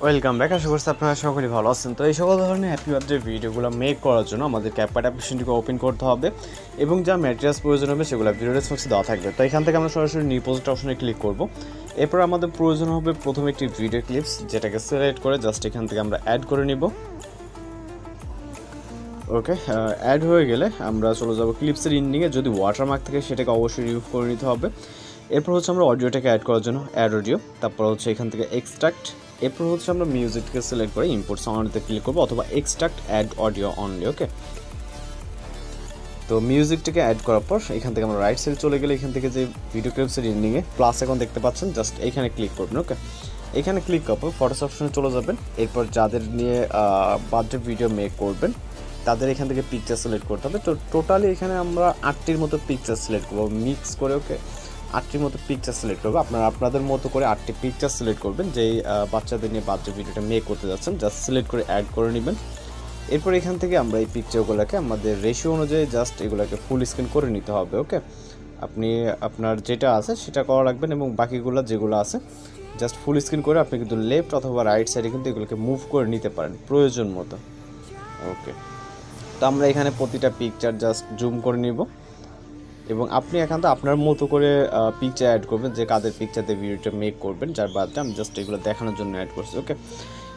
Welcome back. আশা করছি আপনারা সকলেই ভালো আছেন। তো এই সকল ধরনের হ্যাপি বার্থডে ভিডিওগুলো মেক করার জন্য আমাদের ক্যাপকাট অ্যাপ্লিকেশনটিকে ওপেন করতে হবে এবং যা ম্যাটেরিয়ালস প্রয়োজন হবে সেগুলো ভিডিও ডেসক্রিপশনে দেওয়া থাকবে। তো এখান থেকে আমরা সরাসরি নিউ প্রজেক্ট অপশনে ক্লিক করব। এরপর আমাদের প্রয়োজন হবে প্রথমে একটি ভিডিও ক্লিপস, যেটাকে সিলেক্ট করে জাস্ট এখান থেকে আমরা অ্যাড করে নিব। ওকে, অ্যাড হয়ে গেলে আমরা চলে যাব ক্লিপসের ইন্ডিংয়ে। যদি ওয়াটারমার্ক থাকে সেটাকে অবশ্যই রিমুভ করে নিতে হবে। এরপর হচ্ছে আমরা অডিওটাকে অ্যাড করার জন্য অ্যাড অডিও, তারপর হচ্ছে এখান থেকে এক্সট্রাক্ট, এরপর হচ্ছে আমরা মিউজিককে সিলেক্ট করে ইম্পোর্ট সাউন্ডতে ক্লিক করবো অথবা এক্সট্রাক্ট অ্যাড অডিও অনলি। ওকে, তো মিউজিকটাকে অ্যাড করার পর এখান থেকে আমরা রাইট সাইডে চলে গেলে এখান থেকে যে ভিডিও ক্লিপসের এন্ডিংয়ে প্লাস এখন দেখতে পাচ্ছেন, জাস্ট এইখানে ক্লিক করবেন। ওকে, এখানে ক্লিক করার পর ফটোস অপশনে চলে যাবেন। এরপর যাদের নিয়ে বার্থডে ভিডিও মেক করবেন তাদের এখান থেকে পিকচার সিলেক্ট করতে হবে। তো টোটালি এখানে আমরা 8টির মতো পিকচার সিলেক্ট করবো মিক্স করে। ওকে, 8টির মতো পিকচার সিলেক্ট করবো। আপনারা আপনাদের মতো করে 8টি পিকচার সিলেক্ট করবেন যেই বাচ্চাদের নিয়ে বার্থডে ভিডিওটা মেক করতে যাচ্ছেন। জাস্ট সিলেক্ট করে অ্যাড করে নেবেন। এরপর এখান থেকে আমরা এই পিকচারগুলোকে আমাদের রেশিও অনুযায়ী জাস্ট এগুলোকে ফুল স্ক্রিন করে নিতে হবে। ওকে, আপনি আপনার যেটা আছে সেটা করা রাখবেন এবং বাকিগুলো যেগুলো আছে জাস্ট ফুল স্ক্রিন করে আপনি কিন্তু লেফট অথবা রাইট সাইডে কিন্তু এগুলোকে মুভ করে নিতে পারেন প্রয়োজন মতো। ওকে, তো আমরা এখানে প্রতিটা পিকচার জাস্ট জুম করে নিব এবং আপনি এখানে আপনার মতো করে পিকচার অ্যাড করবেন যে কাদের পিকচারতে ভিডিওটা মেক করবেন, যার বাদে আমি জাস্ট এগুলো দেখানোর জন্য অ্যাড করছি। ওকে,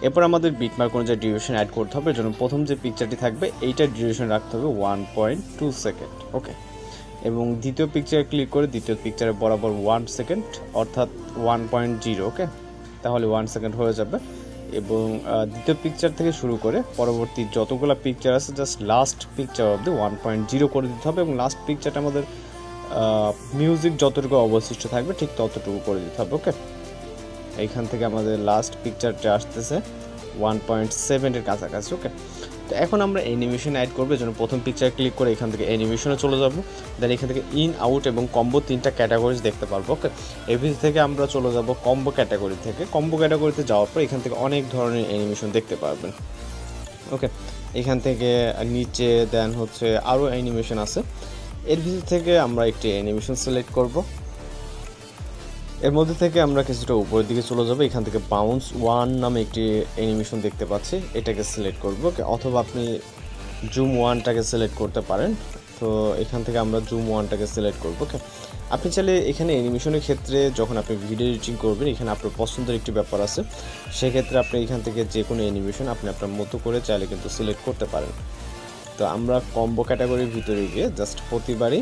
এরপর আমাদের বিটমার্ক অনুযায়ী ডিউরেশন অ্যাড করতে হবে। এর জন্য প্রথম যে পিকচারটি থাকবে এইটার ডিউরেশন রাখতে হবে 1.2 সেকেন্ড। ওকে, এবং দ্বিতীয় পিকচারে ক্লিক করে দ্বিতীয় পিকচারে বরাবর 1 সেকেন্ড অর্থাৎ 1.0। ওকে, তাহলে 1 সেকেন্ড হয়ে যাবে। এবং দ্বিতীয় পিকচার থেকে শুরু করে পরবর্তী যতগুলো পিকচার আছে জাস্ট লাস্ট পিকচার অবধি 1.0 করে দিতে হবে এবং লাস্ট পিকচারটা আমাদের মিউজিক যতটুকু অবশিষ্ট থাকবে ঠিক ততটুকু করে দিতে হবে। ওকে, এইখান থেকে আমাদের লাস্ট পিকচারটা আসতেছে 1.7 কাছাকাছি। ওকে, তো এখন আমরা অ্যানিমেশন অ্যাড করবো। এর জন্য প্রথম পিকচার ক্লিক করে এখান থেকে অ্যানিমেশনে চলে যাব। দেন এখান থেকে ইন আউট এবং কম্বো 3টা ক্যাটাগরিজ দেখতে পারবো। ওকে, এভিস থেকে আমরা চলে যাব কম্বো ক্যাটাগরি থেকে। কম্বো ক্যাটাগরিতে যাওয়ার পর এখান থেকে অনেক ধরনের অ্যানিমেশন দেখতে পারবেন। ওকে, এখান থেকে নিচে দেন হচ্ছে আরও অ্যানিমেশন আছে। এর ভিতর থেকে আমরা একটি অ্যানিমেশন সিলেক্ট করব। এর মধ্যে থেকে আমরা কিছুটা উপরের দিকে চলে যাবো। এখান থেকে বাউন্স 1 নামে একটি অ্যানিমেশন দেখতে পাচ্ছি, এটাকে সিলেক্ট করব। ওকে, অথবা আপনি জুম 1টাকে সিলেক্ট করতে পারেন। তো এখান থেকে আমরা জুম 1টাকে সিলেক্ট করব। ওকে, আপনি চাইলে এখানে অ্যানিমেশনের ক্ষেত্রে যখন আপনি ভিডিও এডিটিং করবেন এখানে আপনার পছন্দের একটি ব্যাপার আছে, সেক্ষেত্রে আপনি এখান থেকে যে কোনো অ্যানিমেশন আপনি আপনার মতো করে চাইলে কিন্তু সিলেক্ট করতে পারেন। তো আমরা কম্বো ক্যাটাগরির ভিতরে গিয়ে জাস্ট প্রতিবারই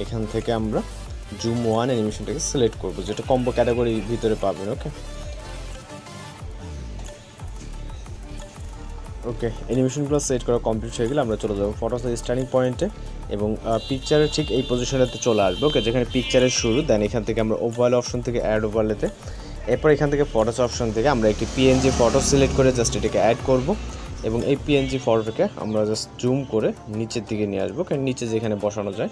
এখান থেকে আমরা জুম 1 অ্যানিমেশনটাকে সিলেক্ট করব, যেটা কম্বো ক্যাটাগরির ভিতরে পাবেন। ওকে, ওকে, অ্যানিমেশনগুলো সেট করা কমপ্লিট হয়ে গেলে আমরা চলে যাবো ফটোসের স্টার্টিং পয়েন্টে এবং পিকচারের ঠিক এই পজিশনেতে চলে আসবে। ওকে, যেখানে পিকচারের শুরু। দেন এখান থেকে আমরা ওভারলে অপশন থেকে অ্যাড ওভারলেতে, এরপর এখান থেকে ফটোস অপশন থেকে আমরা একটি পিএনজি ফটো সিলেক্ট করে জাস্ট এটাকে অ্যাড করব এবং এই পিএনজি ফটোটাকে আমরা জাস্ট জুম করে নিচের দিকে নিয়ে আসবো, কারণ নিচে যেখানে বসানো যায়।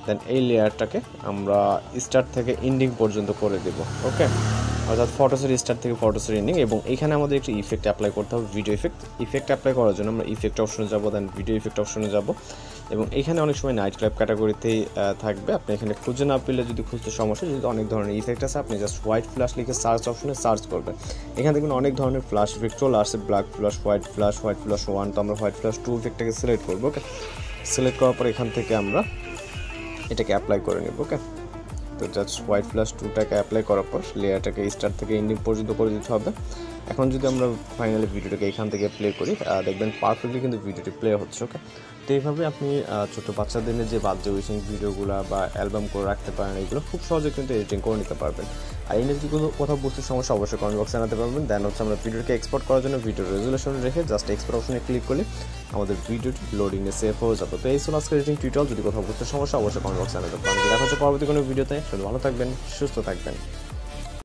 দেন এই লেয়ারটাকে আমরা স্টার্ট থেকে এন্ডিং পর্যন্ত করে দেব। ওকে, অর্থাৎ ফটোসের স্টার্ট থেকে ফটোসের এন্ডিং। এবং এখানে আমাদের একটি ইফেক্ট অ্যাপ্লাই করতে হবে, ভিডিও ইফেক্ট অ্যাপ্লাই করার জন্য আমরা ইফেক্ট অপশনে যাব, দেন ভিডিও ইফেক্ট অপশনে যাব এবং এখানে অনেক সময় নাইট ক্লাব ক্যাটাগরিতেই থাকবে। আপনি এখানে খুঁজে না পেলে যদি খুঁজতে সমস্যা, যদি অনেক ধরনের ইফেক্ট আছে আপনি জাস্ট হোয়াইট ফ্ল্যাশ লিখে সার্চ অপশনে সার্চ করবেন। এখান থেকে অনেক ধরনের ফ্ল্যাশ ইফেক্ট চলে আসছে, ব্ল্যাক ফ্ল্যাশ, হোয়াইট ফ্ল্যাশ 1। তো আমরা হোয়াইট ফ্ল্যাশ 2 ইফেক্টটাকে সিলেক্ট করবো। ওকে, সিলেক্ট করার পর এখান থেকে আমরা এটাকে অ্যাপ্লাই করে নেব। ওকে, তো জাস্ট হোয়াইট ফ্ল্যাশ 2টাকে অ্যাপ্লাই করার পর লেয়ারটাকে স্টার্ট থেকে এন্ডিং পর্যন্ত করে দিতে হবে। এখন যদি আমরা ফাইনালি ভিডিওটাকে এখান থেকে প্লে করি দেখবেন পারফেক্টলি কিন্তু ভিডিওটি প্লে হচ্ছে। ওকে, তো এইভাবে আপনি ছোটো বাচ্চাদের যে বার্থডে উইশিং ভিডিওগুলো বা অ্যালবাম করে রাখতে পারেন, এগুলো খুব সহজে কিন্তু এডিটিং করে নিতে পারবেন। আর এই নিয়ে যদি কোথাও বুঝতে সমস্যা অবশ্যই কমেন্ট বক্সে জানাতে পারবেন। দেন হচ্ছে আমরা ভিডিওকে এক্সপোর্ট করার জন্য ভিডিও রেজুলেশন রেখে জাস্ট এক্সপোর্ট অপশনে ক্লিক করলে আমাদের ভিডিওটি লোডিংয়ে সেভ হয়ে যাবে। তো এই ছিল আজকের এডিটিং টিউটোরিয়াল। যদি কোথাও বুঝতে সমস্যা অবশ্যই কমেন্ট বক্সে জানাতে পারবেন। দেখা হচ্ছে পরবর্তী কোনো ভিডিওতে। শুধু ভালো থাকবেন, সুস্থ থাকবেন।